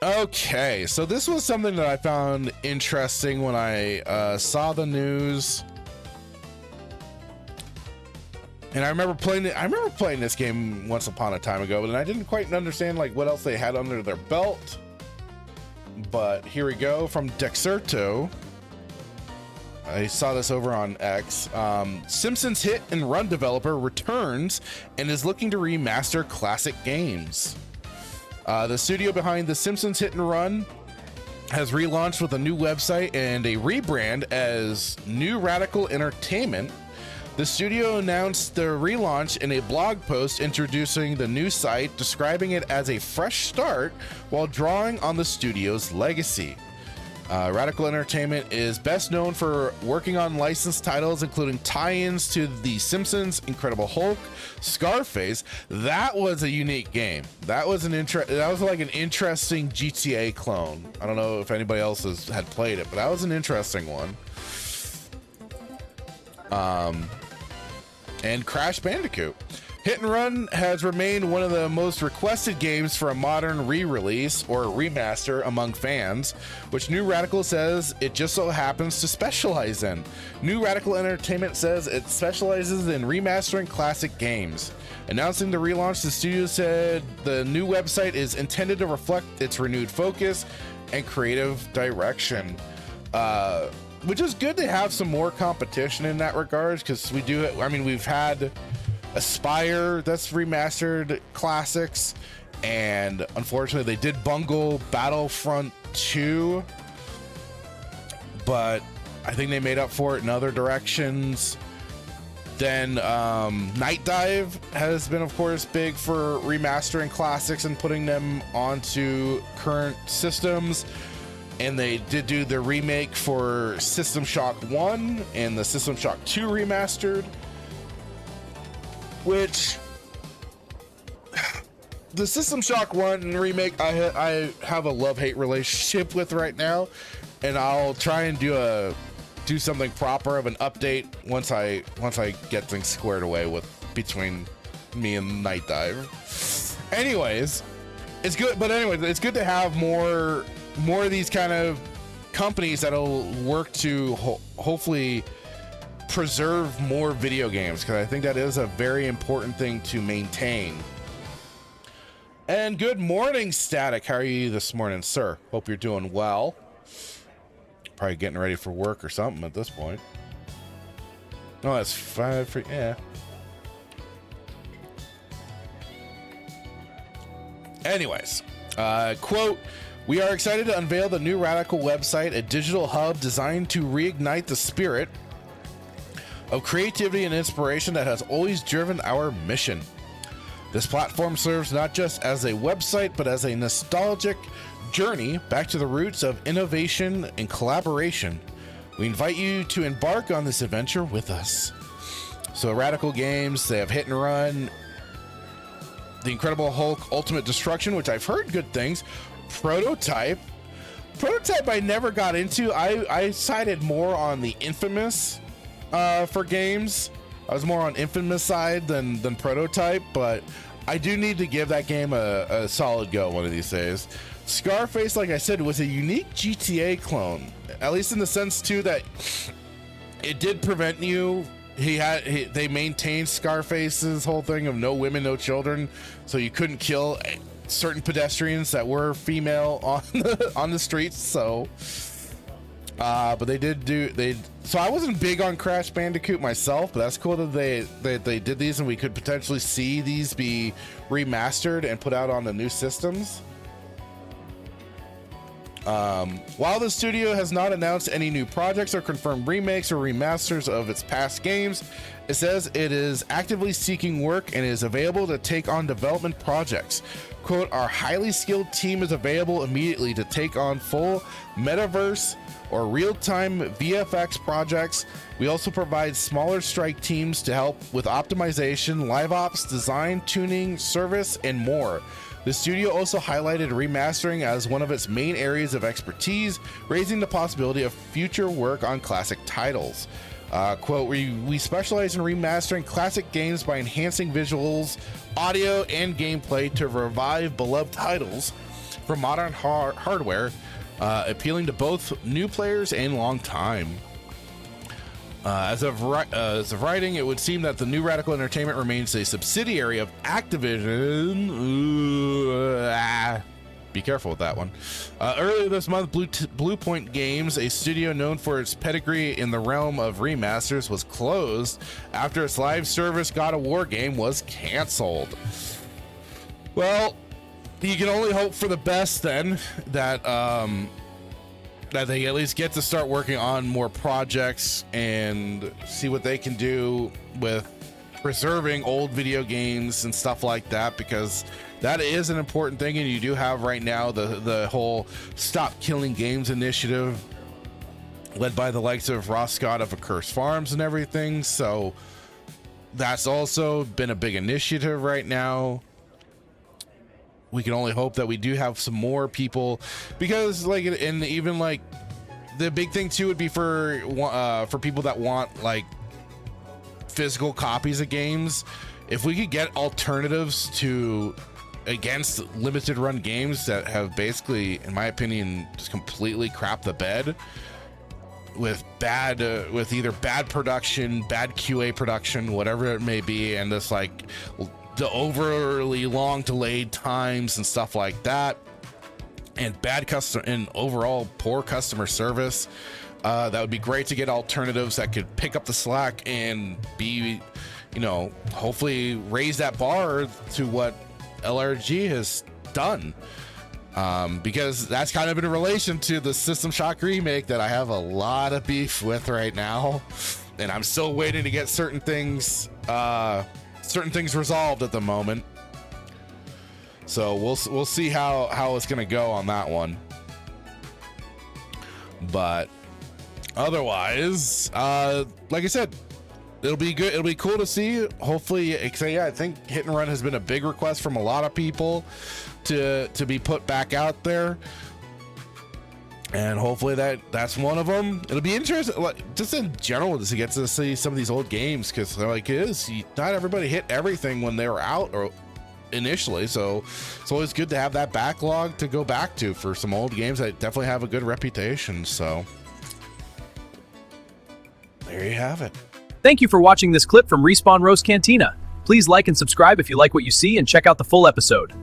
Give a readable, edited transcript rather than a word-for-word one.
Okay, so this was something that I found interesting when I saw the news, and I remember playing it. I remember playing this game once upon a time ago, and I didn't quite understand like what else they had under their belt. But here we go from Dexerto. I saw this over on X. Simpsons hit and run developer returns and is looking to remaster classic games. The studio behind The Simpsons Hit and Run has relaunched with a new website and a rebrand as New Radical Entertainment. The studio announced the relaunch in a blog post introducing the new site, describing it as a fresh start while drawing on the studio's legacy. Radical Entertainment is best known for working on licensed titles, including tie-ins to The Simpsons, Incredible Hulk, Scarface. That was a unique game. That was like an interesting GTA clone. I don't know if anybody else had played it, but that was an interesting one. And Crash Bandicoot. Hit and Run has remained one of the most requested games for a modern re-release or remaster among fans, which New Radical says it just so happens to specialize in. New Radical Entertainment says it specializes in remastering classic games. Announcing the relaunch, the studio said the new website is intended to reflect its renewed focus and creative direction. Which is good to have some more competition in that regard, because we do, I mean, we've had Aspire that's remastered classics, and unfortunately they did bungle Battlefront 2, but I think they made up for it in other directions. Then Night Dive has been, of course, big for remastering classics and putting them onto current systems. And they did do the remake for System Shock 1 and the System Shock 2 remastered, which the System Shock 1 remake I have a love-hate relationship with right now, and I'll try and do something proper of an update once I get things squared away with between me and Night Dive. Anyways, it's good, but anyways, it's good to have more of these kind of companies that'll work to hopefully preserve more video games, because I think that is a very important thing to maintain. And good morning, Static. How are you this morning, sir? Hope you're doing well. Probably getting ready for work or something at this point. No, that's 5 for, yeah. Anyways, quote, "We are excited to unveil the New Radical website, a digital hub designed to reignite the spirit of creativity and inspiration that has always driven our mission. This platform serves not just as a website, but as a nostalgic journey back to the roots of innovation and collaboration. We invite you to embark on this adventure with us." So Radical Games, they have Hit and Run, The Incredible Hulk Ultimate Destruction, which I've heard good things. Prototype I never got into. I sided more on the Infamous for games. I was more on Infamous side than Prototype, but I do need to give that game a solid go one of these days. Scarface, like I said, was a unique GTA clone, at least in the sense too that it did prevent you. They maintained Scarface's whole thing of no women, no children, so you couldn't kill certain pedestrians that were female on the streets. So but so I wasn't big on Crash Bandicoot myself, but that's cool that they did these, and we could potentially see these be remastered and put out on the new systems. While the studio has not announced any new projects or confirmed remakes or remasters of its past games, it says it is actively seeking work and is available to take on development projects. Quote, "Our highly skilled team is available immediately to take on full metaverse or real-time VFX projects. We also provide smaller strike teams to help with optimization, live ops, design, tuning, service, and more." The studio also highlighted remastering as one of its main areas of expertise, raising the possibility of future work on classic titles. Quote, we specialize in remastering classic games by enhancing visuals, audio, and gameplay to revive beloved titles from modern hardware, appealing to both new players and long time. As of writing, it would seem that the new Radical Entertainment remains a subsidiary of Activision. Be careful with that one. Earlier this month, Bluepoint Games, a studio known for its pedigree in the realm of remasters, was closed after its live service God of War game was canceled. Well, you can only hope for the best then, that they at least get to start working on more projects and see what they can do with preserving old video games and stuff like that, because that is an important thing. And you do have right now the whole Stop Killing Games initiative led by the likes of Ross Scott of Accursed Farms and everything. So that's also been a big initiative right now. We can only hope that we do have some more people, because like, and even like the big thing too would be for people that want like physical copies of games. If we could get alternatives to against limited run games that have basically, in my opinion, just completely crapped the bed with with either bad production, bad QA production, whatever it may be, and this like the overly long delayed times and stuff like that, and bad customer and overall poor customer service, that would be great to get alternatives that could pick up the slack and be, you know, hopefully raise that bar to what LRG has done, because that's kind of in relation to the System Shock remake that I have a lot of beef with right now, and I'm still waiting to get certain things resolved at the moment. So we'll see how it's gonna go on that one. But otherwise, like I said, it'll be good. It'll be cool to see. Hopefully, yeah, I think Hit and Run has been a big request from a lot of people to be put back out there, and hopefully that's one of them. It'll be interesting, like, just in general, just to get to see some of these old games, because like not everybody hit everything when they were out or initially, so it's always good to have that backlog to go back to for some old games that definitely have a good reputation. So there you have it. Thank you for watching this clip from Respawn Roast Cantina. Please like and subscribe if you like what you see, and check out the full episode.